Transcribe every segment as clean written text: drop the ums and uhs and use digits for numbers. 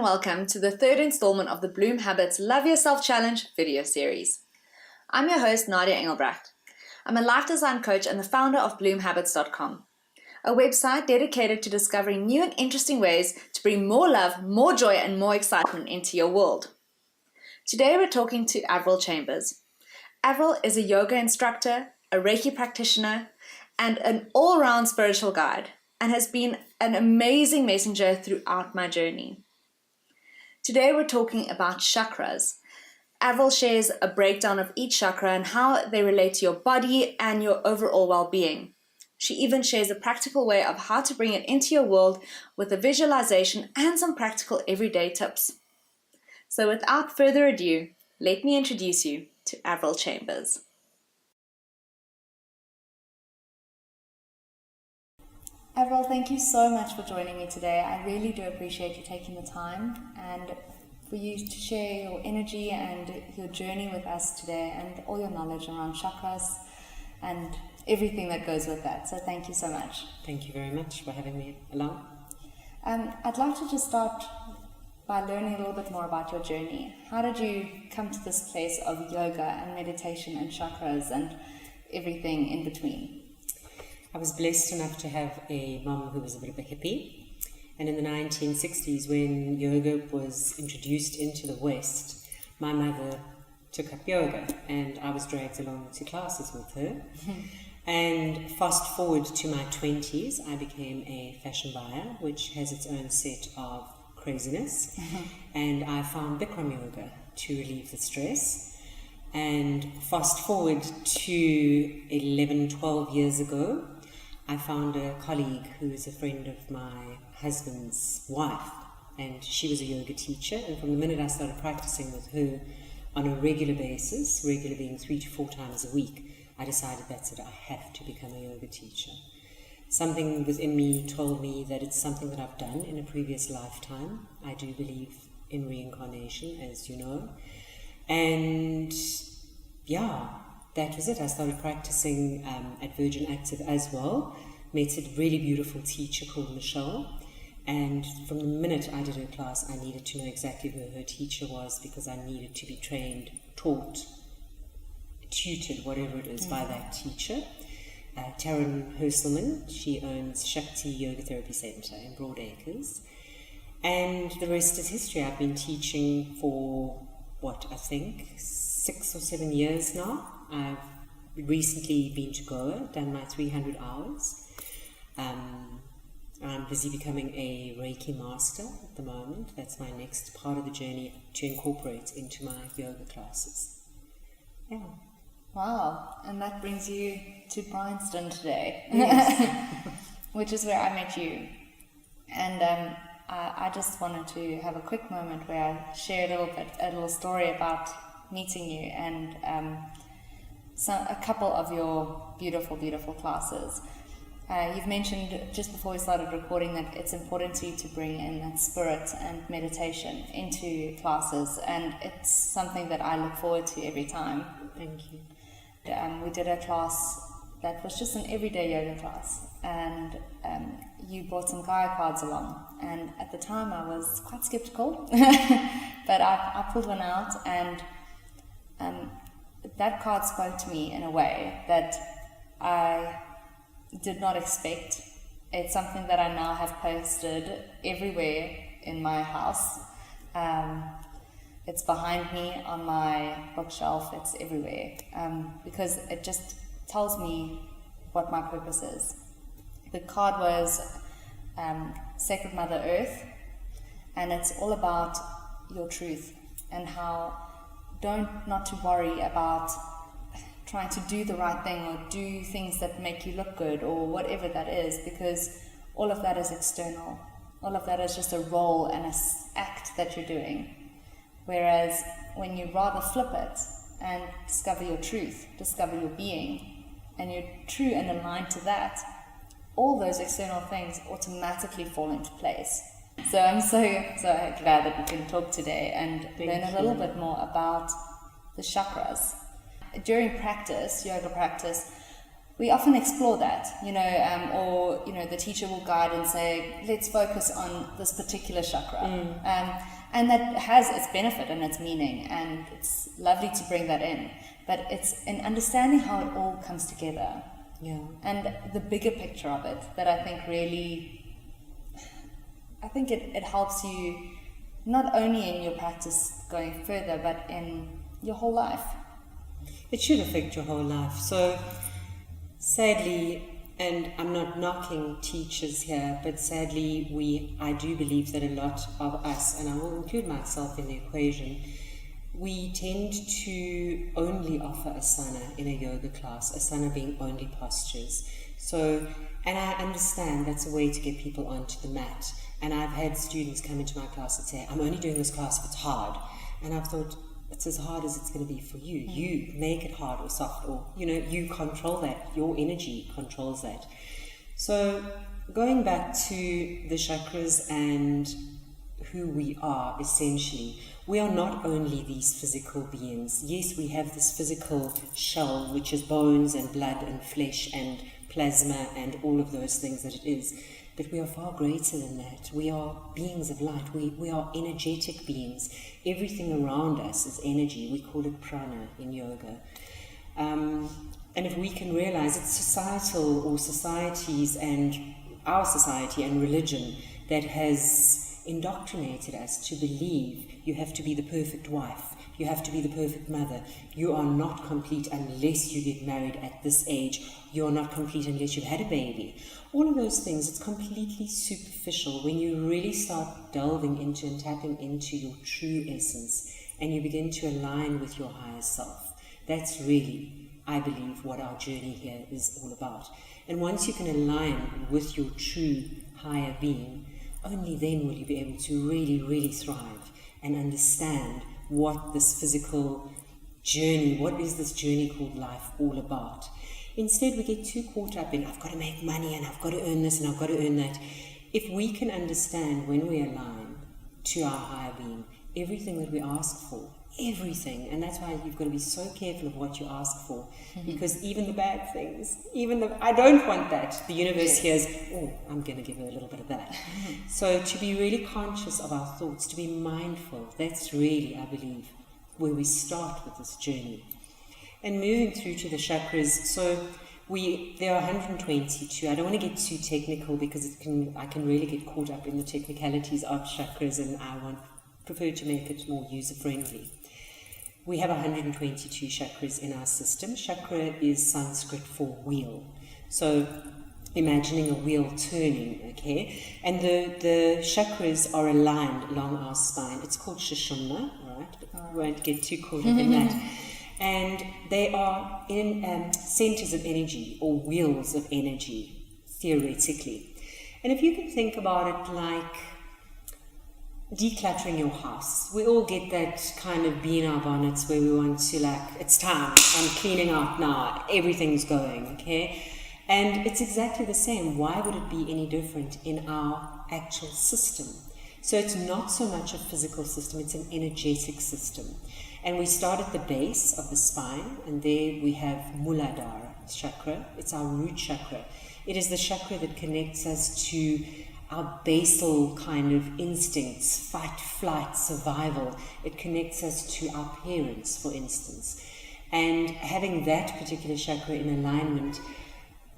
and welcome to the third installment of the BloomHabits Love Yourself Challenge video series. I'm your host, Nadia Engelbrecht. I'm a life design coach and the founder of BloomHabits.com, a website dedicated to discovering new and interesting ways to bring more love, more joy, and more excitement into your world. Today we're talking to Avril Chambers. Avril is a yoga instructor, a Reiki practitioner, and an all-round spiritual guide, and has been an amazing messenger throughout my journey. Today we're talking about chakras. Avril shares a breakdown of each chakra and how they relate to your body and your overall well-being. She even shares a practical way of how to bring it into your world with a visualization and some practical everyday tips. So without further ado, let me introduce you to Avril Chambers. Avril, thank you so much for joining me today. I really do appreciate you taking the time and for you to share your energy and your journey with us today and all your knowledge around chakras and everything that goes with that. So thank you so much. Thank you very much for having me along. I'd like to just start by learning a little bit more about your journey. How did you come to this place of yoga and meditation and chakras and everything in between? I was blessed enough to have a mom who was a bit of a hippie, and in the 1960s when yoga was introduced into the West, my mother took up yoga and I was dragged along to classes with her. And fast forward to my 20s, I became a fashion buyer, which has its own set of craziness, and I found Bikram yoga to relieve the stress. And fast forward to 11, 12 years ago, I found a colleague who is a friend of my husband's wife, and she was a yoga teacher, and from the minute I started practicing with her on a regular basis, regular being 3 to 4 times a week, I decided that's it, I have to become a yoga teacher. Something within me told me that it's something that I've done in a previous lifetime. I do believe in reincarnation, as you know, and yeah, that was it. I started practicing at Virgin Active as well. Met a really beautiful teacher called Michelle. And from the minute I did her class, I needed to know exactly who her teacher was because I needed to be trained, taught, tutored, whatever it is, by that teacher. Taryn Herselman, she owns Shakti Yoga Therapy Center in Broadacres. And the rest is history. I've been teaching for, I think 6 or 7 years now. I've recently been to Goa, done my 300 hours. I'm busy becoming a Reiki master at the moment. That's my next part of the journey to incorporate into my yoga classes. Yeah. Wow, and that brings you to Bryanston today. Yes. Which is where I met you. And I just wanted to have a quick moment where I share a little story about meeting you and a couple of your beautiful, beautiful classes. You've mentioned just before we started recording that it's important to you to bring in that spirit and meditation into classes, and it's something that I look forward to every time. Thank you. We did a class that was just an everyday yoga class, and you brought some Gaia cards along, and at the time I was quite skeptical, but I pulled one out, and that card spoke to me in a way that I did not expect. It's something that I now have posted everywhere in my house. It's behind me on my bookshelf, it's everywhere, because it just tells me what my purpose is. The card was Sacred Mother Earth, and it's all about your truth and how not to worry about trying to do the right thing or do things that make you look good or whatever that is, because all of that is external. All of that is just a role and an act that you're doing. Whereas when you rather flip it and discover your truth, discover your being, and you're true and aligned to that, all those external things automatically fall into place. So I'm so glad that we can talk today and learn a little bit more about the chakras. During practice, yoga practice, we often explore that, or the teacher will guide and say, let's focus on this particular chakra. And that has its benefit and its meaning, and it's lovely to bring that in. But it's in understanding how it all comes together. Yeah. And the bigger picture of it that I think it helps you not only in your practice going further, but in your whole life. It should affect your whole life. So sadly, and I'm not knocking teachers here, but sadly I do believe that a lot of us, and I will include myself in the equation, we tend to only offer asana in a yoga class, asana being only postures. So, and I understand that's a way to get people onto the mat. And I've had students come into my class and say, I'm only doing this class if it's hard. And I've thought, it's as hard as it's going to be for you. You make it hard or soft, or, you control that. Your energy controls that. So going back to the chakras and who we are, essentially, we are not only these physical beings. Yes, we have this physical shell, which is bones and blood and flesh and plasma and all of those things that it is. But we are far greater than that. We are beings of light. We are energetic beings. Everything around us is energy. We call it prana in yoga. And if we can realize it's societal or societies and our society and religion that has indoctrinated us to believe you have to be the perfect wife, you have to be the perfect mother, you are not complete unless you get married at this age, you are not complete unless you've had a baby. All of those things, it's completely superficial. When you really start delving into and tapping into your true essence and you begin to align with your higher self, that's really, I believe, what our journey here is all about. And once you can align with your true higher being, only then will you be able to really, really thrive and understand what this physical journey, what is this journey called life all about. Instead, we get too caught up in, I've got to make money and I've got to earn this and I've got to earn that. If we can understand when we align to our higher being, everything that we ask for, everything, and that's why you've got to be so careful of what you ask for, because even the bad things, I don't want that. The universe hears, oh, I'm going to give her a little bit of that. So to be really conscious of our thoughts, to be mindful, that's really, I believe, where we start with this journey. And moving through to the chakras, so there are 122. I don't want to get too technical because I can really get caught up in the technicalities of chakras, and I prefer to make it more user-friendly. We have 122 chakras in our system. Chakra is Sanskrit for wheel. So imagining a wheel turning, okay? And the chakras are aligned along our spine. It's called Sushumna, all right? But we won't get too caught up in that. And they are in centers of energy or wheels of energy, theoretically. And if you can think about it like decluttering your house. We all get that kind of bee in our bonnets where we want to it's time, I'm cleaning out now, everything's going, okay? And it's exactly the same. Why would it be any different in our actual system? So it's not so much a physical system, it's an energetic system. And we start at the base of the spine, and there we have Muladhara chakra. It's our root chakra. It is the chakra that connects us to our basal kind of instincts, fight, flight, survival. It connects us to our parents, for instance. And having that particular chakra in alignment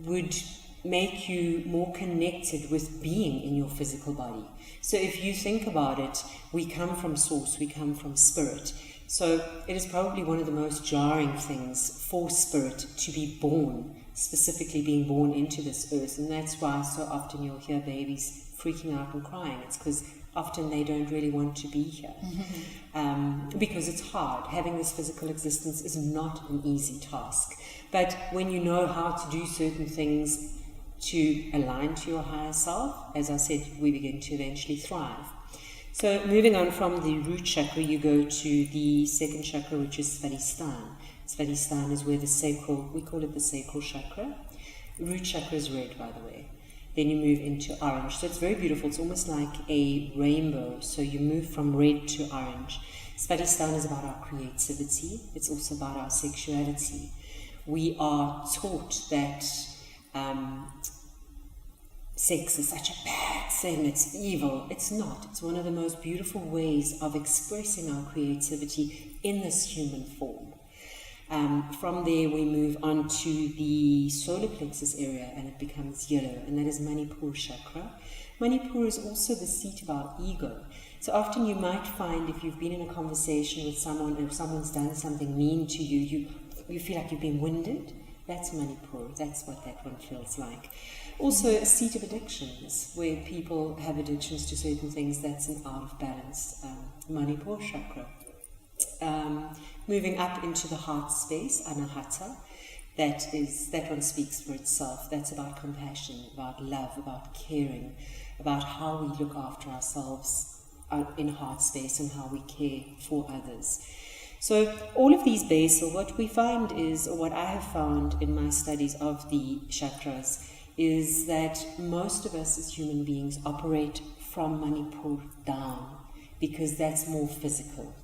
would make you more connected with being in your physical body. So if you think about it, we come from source, we come from spirit. So it is probably one of the most jarring things for spirit to be born, specifically being born into this earth. And that's why so often you'll hear babies freaking out and crying. It's because often they don't really want to be here. Because it's hard. Having this physical existence is not an easy task. But when you know how to do certain things to align to your higher self, as I said, we begin to eventually thrive. So moving on from the root chakra, you go to the second chakra, which is Svadhisthana. Svadhisthana is where the sacral, we call it the sacral chakra. Root chakra is red, by the way. Then you move into orange. So it's very beautiful. It's almost like a rainbow. So you move from red to orange. Svadhisthana is about our creativity. It's also about our sexuality. We are taught that sex is such a bad thing, it's evil. It's not. It's one of the most beautiful ways of expressing our creativity in this human form. From there we move on to the solar plexus area, and it becomes yellow, and that is Manipur chakra. Manipur is also the seat of our ego. So often you might find, if you've been in a conversation with someone, if someone's done something mean to you, you feel like you've been winded. That's Manipur. That's what that one feels like. Also a seat of addictions, where people have addictions to certain things. That's an out of balance Manipur chakra. Moving up into the heart space, Anahata, that one speaks for itself. That's about compassion, about love, about caring, about how we look after ourselves in heart space and how we care for others. So all of these basal, what we find is, or what I have found in my studies of the chakras, is that most of us as human beings operate from Manipur down, because that's more physical.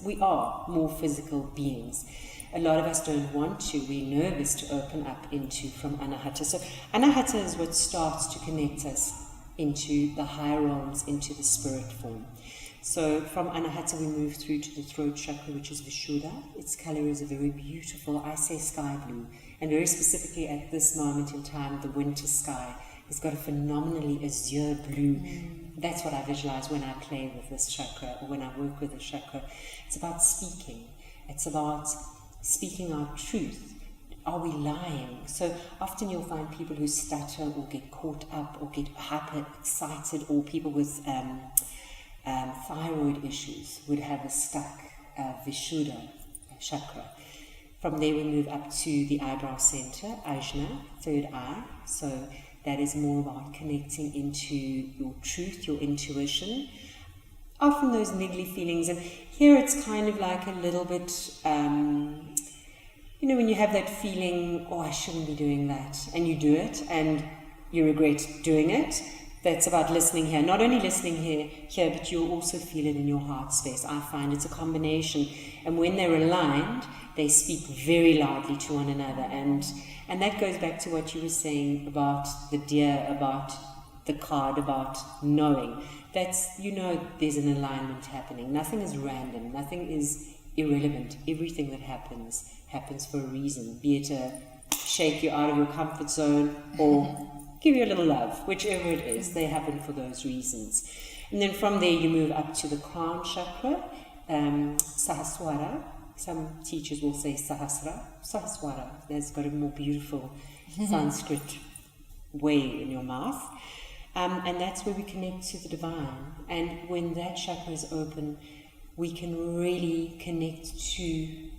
We are more physical beings. A lot of us don't want to. We're nervous to open up into from Anahata. So Anahata is what starts to connect us into the higher realms, into the spirit form. So from Anahata we move through to the throat chakra, which is Vishuddha. Its color is a very beautiful, I say sky blue, and very specifically at this moment in time, the winter sky has got a phenomenally azure blue. That's what I visualize when I play with this chakra, or when I work with this chakra. It's about speaking. It's about speaking our truth. Are we lying? So often you'll find people who stutter or get caught up or get hyper excited, or people with thyroid issues would have a stuck Vishuddha chakra. From there we move up to the eyebrow center, Ajna, third eye. So that is more about connecting into your truth, your intuition. Often those niggly feelings, and here it's kind of like a little bit, when you have that feeling, oh, I shouldn't be doing that, and you do it, and you regret doing it. That's about listening here. Not only listening here, but you'll also feel it in your heart space. I find it's a combination. And when they're aligned, they speak very loudly to one another. And that goes back to what you were saying about the deer, about the card, about knowing. That's, there's an alignment happening. Nothing is random. Nothing is irrelevant. Everything that happens for a reason. Be it a shake you out of your comfort zone or give you a little love, whichever it is, they happen for those reasons. And then from there you move up to the crown chakra, Sahaswara. Some teachers will say Sahaswara. That's got a more beautiful Sanskrit way in your mouth. And that's where we connect to the divine. And when that chakra is open, we can really connect to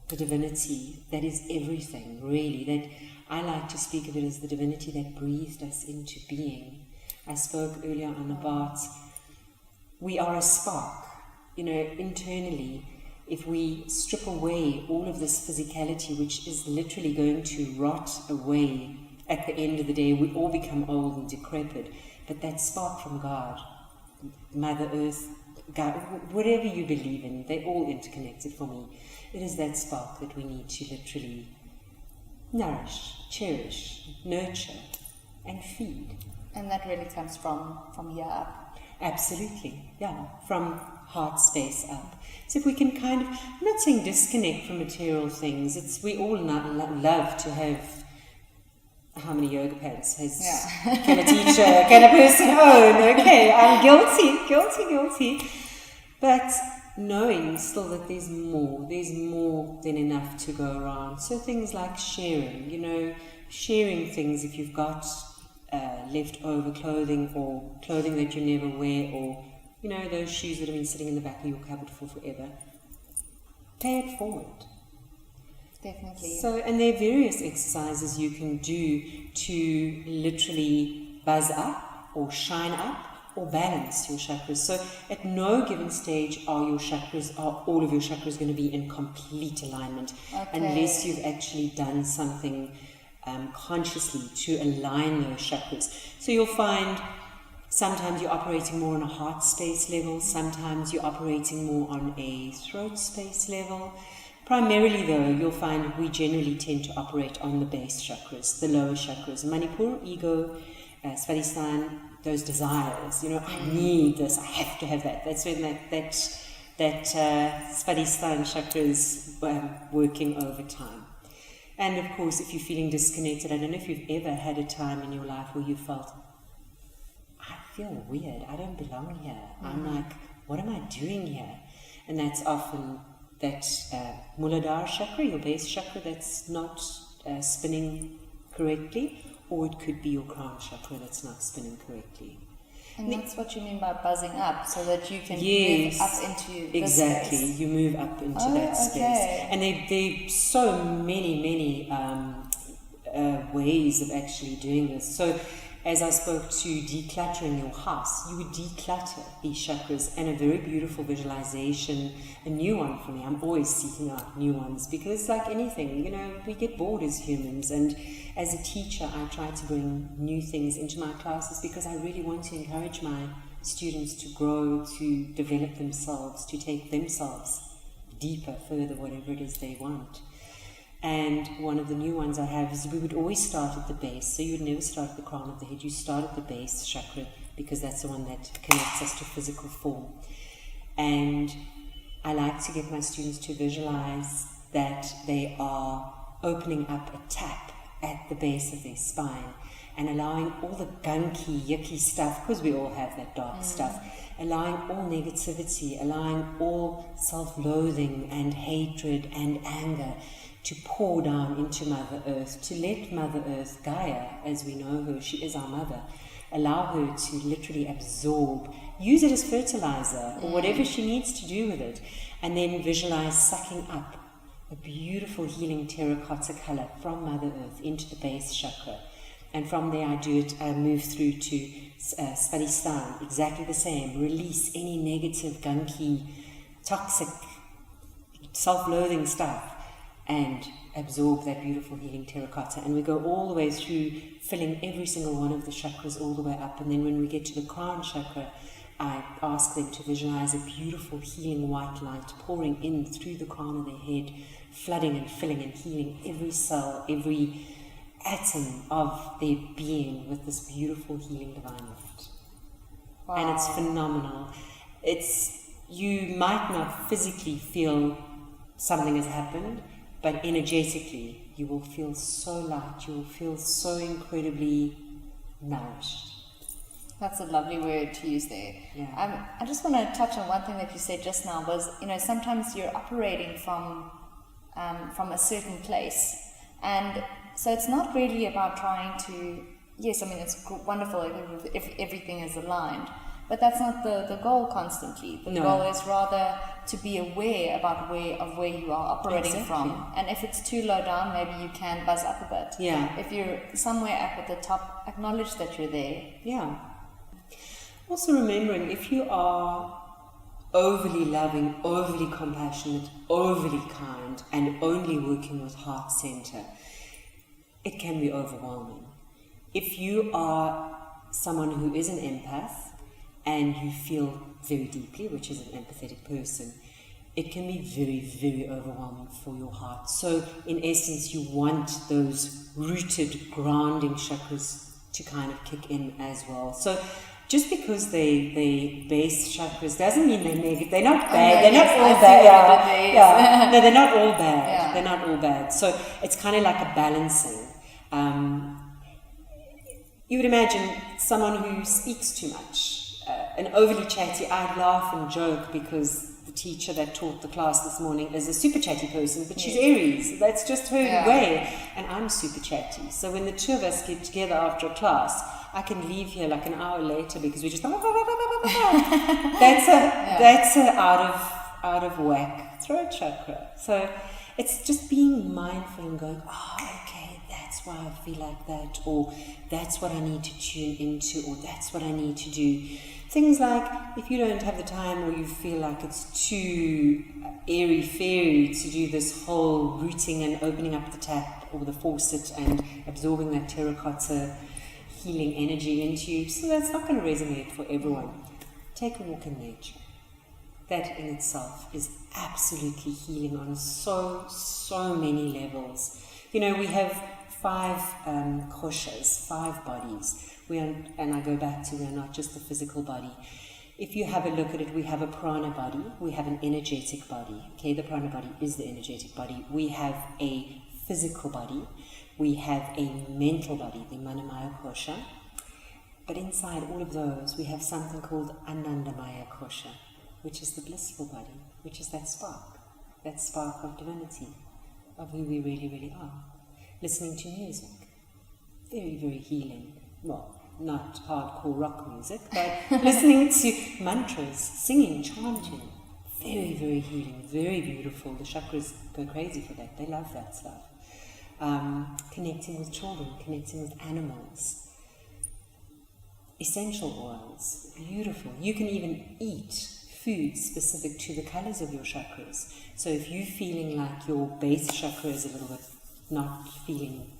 the divinity that is everything, really. That I like to speak of it as the divinity that breathed us into being. I spoke earlier on about we are a spark. Internally, if we strip away all of this physicality, which is literally going to rot away at the end of the day, we all become old and decrepit. But that spark from God, Mother Earth, God, whatever you believe in, they're all interconnected for me. It is that spark that we need to literally nourish, cherish, nurture, and feed. And that really comes from here up. Absolutely, yeah, from heart space up. So if we can I'm not saying disconnect from material things, we all love to have, how many yoga pants can a teacher, can a person own? Okay, I'm guilty. But knowing still that there's more than enough to go around. So things like sharing, sharing things if you've got leftover clothing, or clothing that you never wear, or those shoes that have been sitting in the back of your cupboard for forever. Pay it forward. Definitely. So, and there are various exercises you can do to literally buzz up or shine up or balance your chakras. So at no given stage are all of your chakras going to be in complete alignment, unless you've actually done something consciously to align those chakras. So you'll find sometimes you're operating more on a heart space level, sometimes you're operating more on a throat space level, Primarily, though, you'll find we generally tend to operate on the base chakras, the lower chakras. Manipur, ego, Svadhisthana, those desires. You know, I need this, I have to have that. That's when that Svadhisthana chakra is working overtime. And of course, if you're feeling disconnected, I don't know if you've ever had a time in your life where you felt, I feel weird, I don't belong here. I'm like, what am I doing here? And that's often that Muladhara chakra, your base chakra, that's not spinning correctly, or it could be your crown chakra that's not spinning correctly. And that's what you mean by buzzing up, so that you can yes, move up into this exactly. space. You move up into that space. And there so many ways of actually doing this. So as I spoke to decluttering your house, you would declutter these chakras, and a very beautiful visualization, a new one for me. I'm always seeking out new ones because, like anything, you know, we get bored as humans, and as a teacher I try to bring new things into my classes because I really want to encourage my students to grow, to develop themselves, to take themselves deeper, further, whatever it is they want. And one of the new ones I have is we would always start at the base. So you would never start at the crown of the head. You start at the base chakra because that's the one that connects us to physical form. And I like to get my students to visualize that they are opening up a tap at the base of their spine and allowing all the gunky, yucky stuff, because we all have that dark stuff, allowing all negativity, allowing all self-loathing and hatred and anger to pour down into Mother Earth, to let Mother Earth, Gaia, as we know her, she is our mother, allow her to literally absorb, use it as fertilizer, or whatever she needs to do with it, and then visualize sucking up a beautiful healing terracotta color from Mother Earth into the base chakra. And from there I do it, move through to Svadhisthana, exactly the same. Release any negative, gunky, toxic, self-loathing stuff, and absorb that beautiful healing terracotta. And we go all the way through, filling every single one of the chakras all the way up. And then when we get to the crown chakra, I ask them to visualize a beautiful healing white light pouring in through the crown of their head, flooding and filling and healing every cell, every atom of their being with this beautiful healing divine light. Wow. And it's phenomenal. You might not physically feel something has happened, but energetically you will feel so light, you will feel so incredibly nourished. That's a lovely word to use there. Yeah. I just want to touch on one thing that you said just now was, you know, sometimes you're operating from a certain place, and so it's not really about trying to, yes, I mean, it's wonderful if everything is aligned, but that's not the goal constantly. The goal is rather to be aware about where you are operating from. And if it's too low down, maybe you can buzz up a bit. Yeah. If you're somewhere up at the top, acknowledge that you're there. Yeah. Also remembering, if you are overly loving, overly compassionate, overly kind, and only working with heart center, it can be overwhelming. If you are someone who is an empath and you feel very deeply, which is an empathetic person, it can be very, very overwhelming for your heart. So in essence, you want those rooted, grounding chakras to kind of kick in as well. So just because they base chakras doesn't mean they're negative. They're not bad. They're not all bad. No, they're not all bad. Yeah. They're not all bad. So it's kind of like a balancing. You would imagine someone who speaks too much, an overly chatty. I'd laugh and joke because the teacher that taught the class this morning is a super chatty person, but she's Aries. That's just her way. And I'm super chatty. So when the two of us get together after a class, I can leave here like an hour later because we just that's a out of whack throat chakra. So it's just being mindful and going, okay, that's why I feel like that, or that's what I need to tune into, or that's what I need to do. Things like, if you don't have the time or you feel like it's too airy-fairy to do this whole rooting and opening up the tap or the faucet and absorbing that terracotta healing energy into you, so that's not going to resonate for everyone. Take a walk in nature. that in itself is absolutely healing on so many levels. You know, we have 5 koshas, 5 bodies. And I go back to, we are not just the physical body. If you have a look at it, we have a prana body, we have an energetic body. Okay, the prana body is the energetic body. We have a physical body, we have a mental body, the manamaya kosha. But inside all of those, we have something called anandamaya kosha, which is the blissful body, which is that spark of divinity, of who we really, really are. Listening to music, very, very healing. Well, not hardcore rock music, but listening to mantras, singing, chanting, very, very healing, very beautiful. The chakras go crazy for that. They love that stuff. Connecting with children, connecting with animals. Essential oils, beautiful. You can even eat food specific to the colors of your chakras. So if you're feeling like your base chakra is a little bit not feeling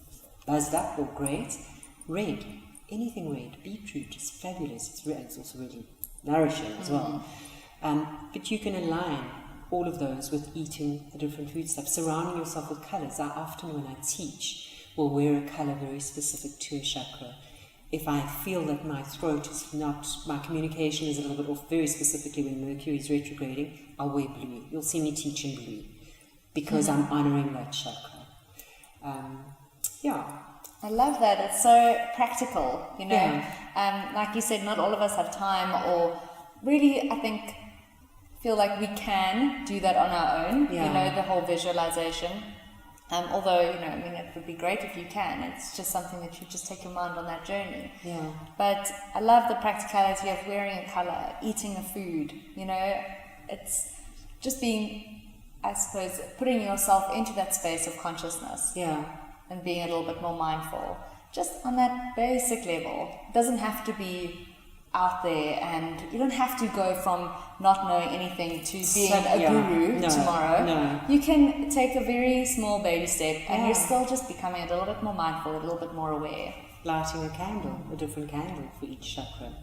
buzzed up or great, red, anything red, beetroot is fabulous. It's also really nourishing as well. But you can align all of those with eating the different food stuff, surrounding yourself with colors. I often, when I teach, will wear a color very specific to a chakra. If I feel that my throat is not, my communication is a little bit off, very specifically when Mercury is retrograding, I'll wear blue. You'll see me teach in blue because I'm honoring that chakra. I love that. It's so practical, you know. Like you said, not all of us have time, or really, I think, feel like we can do that on our own. You know, the whole visualization. Although, you know, I mean, it would be great if you can. It's just something that you just take your mind on that journey. But I love the practicality of wearing a color, eating a food. You know, it's just being, I suppose, putting yourself into that space of consciousness. And being a little bit more mindful. Just on that basic level. It doesn't have to be out there, and you don't have to go from not knowing anything to being a guru tomorrow. You can take a very small baby step, and you're still just becoming a little bit more mindful, a little bit more aware. Lighting a candle, a different candle for each chakra.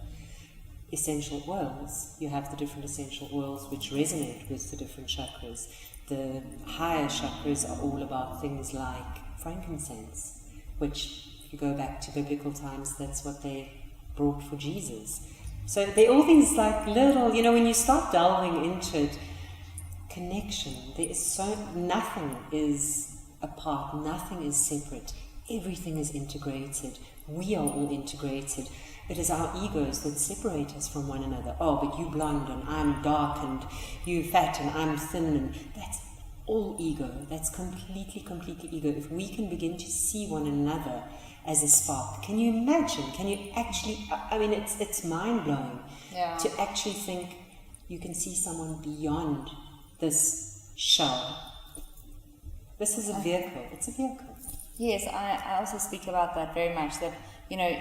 Essential oils. You have the different essential oils which resonate with the different chakras. The higher chakras are all about things like frankincense, which, if you go back to biblical times, that's what they brought for Jesus. So they're all things like little, you know, when you start delving into it, connection, there is nothing is apart, nothing is separate, everything is integrated. We are all integrated. It is our egos that separate us from one another. Oh, but you blonde and I'm dark, and you fat and I'm thin, and that's all ego. That's completely ego. If we can begin to see one another as a spark, can you imagine? Can you actually? I mean, it's mind blowing to actually think you can see someone beyond this shell. This is a vehicle. It's a vehicle. Yes, I also speak about that very much. That, you know,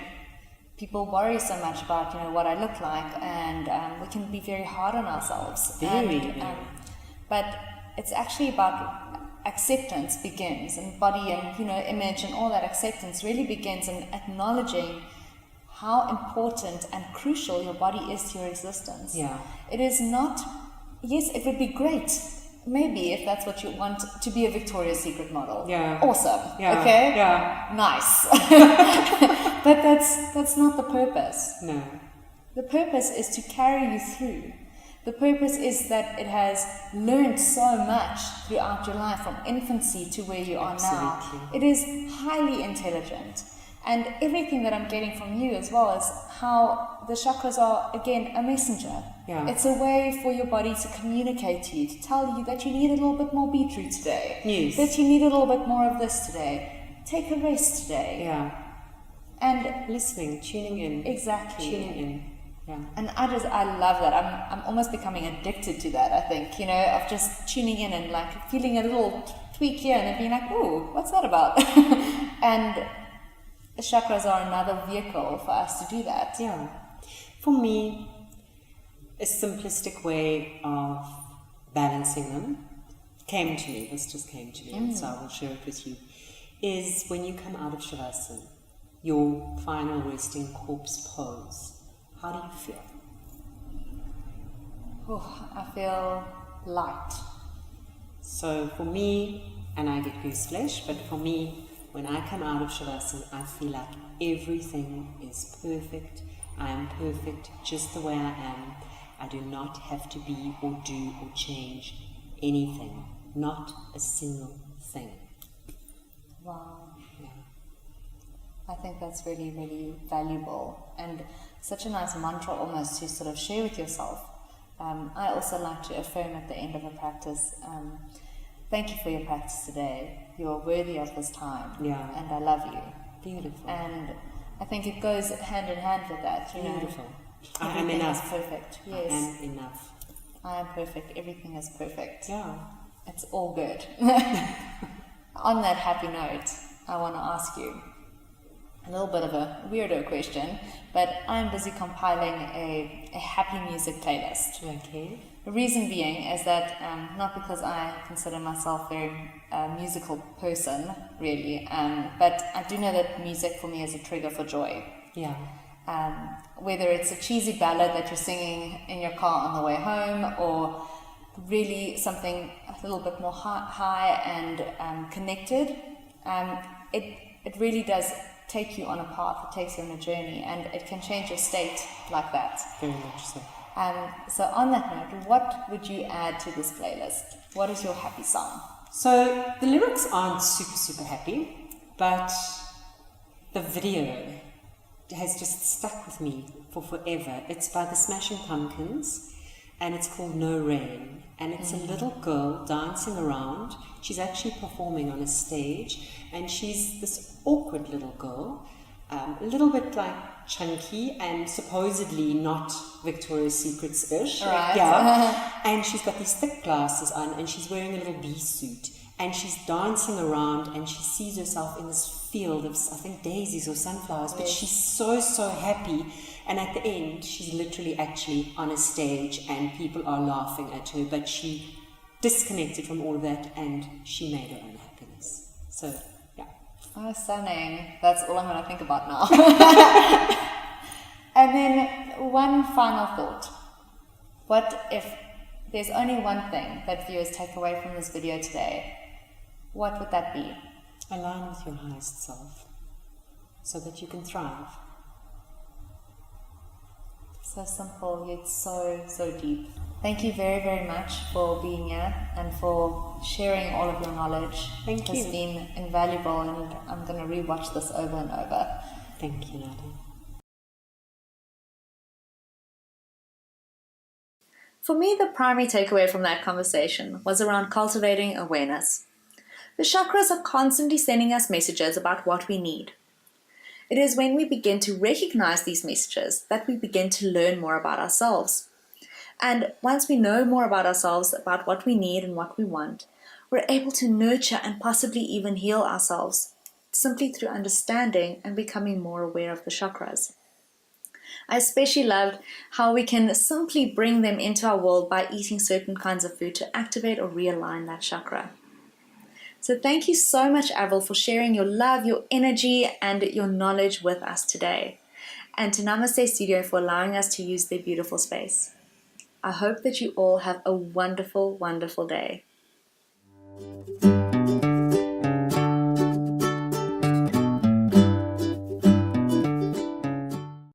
people worry so much about, you know, what I look like, and we can be very hard on ourselves. But it's actually about acceptance begins, and body and, you know, image and all that acceptance really begins in acknowledging how important and crucial your body is to your existence. It is not, yes, it would be great, maybe, if that's what you want, to be a Victoria's Secret model. Awesome. Okay? Nice. But that's not the purpose. No. The purpose is to carry you through. The purpose is that it has learned so much throughout your life, from infancy to where you are now. It is highly intelligent. And everything that I'm getting from you as well is how the chakras are, again, a messenger. It's a way for your body to communicate to you, to tell you that you need a little bit more beetroot today. That you need a little bit more of this today. Take a rest today. And listening, tuning in. Exactly. Tuning in. And I love that. I'm almost becoming addicted to that, I think, you know, of just tuning in and like feeling a little tweak here and then being like, oh, what's that about? And the chakras are another vehicle for us to do that. For me, a simplistic way of balancing them came to me, this just came to me, and so I will share it with you, is when you come out of Shavasana, your final resting corpse pose. How do you feel? Oh, I feel light. So for me, and I get gooseflesh, but for me, when I come out of Shavasana, I feel like everything is perfect. I am perfect just the way I am. I do not have to be or do or change anything. Not a single thing. Wow. Yeah. I think that's really, really valuable and such a nice mantra almost to sort of share with yourself. I also like to affirm at the end of a practice, thank you for your practice today. You are worthy of this time. Yeah. And I love you. Beautiful. And I think it goes hand in hand with that. Beautiful. I am enough. Perfect. Yes. I am enough. I am perfect. Everything is perfect. Yeah. It's all good. On that happy note, I want to ask you a little bit of a weirdo question, but I'm busy compiling a happy music playlist. Okay. The reason being is that, not because I consider myself a very musical person, really, but I do know that music for me is a trigger for joy. Yeah. Whether it's a cheesy ballad that you're singing in your car on the way home, or really something a little bit more high and connected, it really does take you on a path, it takes you on a journey, and it can change your state like that. Very much so. So on that note, what would you add to this playlist? What is your happy song? So the lyrics aren't super happy, but the video has just stuck with me for forever. It's by the Smashing Pumpkins, and it's called No Rain, and it's a little girl dancing around. She's actually performing on a stage, and she's this awkward little girl, a little bit like chunky and supposedly not Victoria's Secrets-ish. Right. Yeah. And she's got these thick glasses on, and she's wearing a little bee suit, and she's dancing around, and she sees herself in this field of, I think, daisies or sunflowers, but she's so happy. And at the end, she's literally actually on a stage, and people are laughing at her, but she disconnected from all of that, and she made her own happiness. So, yeah. Oh, stunning. That's all I'm going to think about now. And then one final thought. What if there's only one thing that viewers take away from this video today? What would that be? Align with your highest self so that you can thrive. So simple, yet so deep. Thank you very much for being here and for sharing all of your knowledge. Thank you. It's been invaluable, and I'm going to rewatch this over and over. Thank you, Nadia. For me, the primary takeaway from that conversation was around cultivating awareness. The chakras are constantly sending us messages about what we need. It is when we begin to recognize these messages that we begin to learn more about ourselves. And once we know more about ourselves, about what we need and what we want, we're able to nurture and possibly even heal ourselves, simply through understanding and becoming more aware of the chakras. I especially loved how we can simply bring them into our world by eating certain kinds of food to activate or realign that chakra. So thank you so much, Avril, for sharing your love, your energy, and your knowledge with us today. And to Namaste Studio for allowing us to use their beautiful space. I hope that you all have a wonderful day.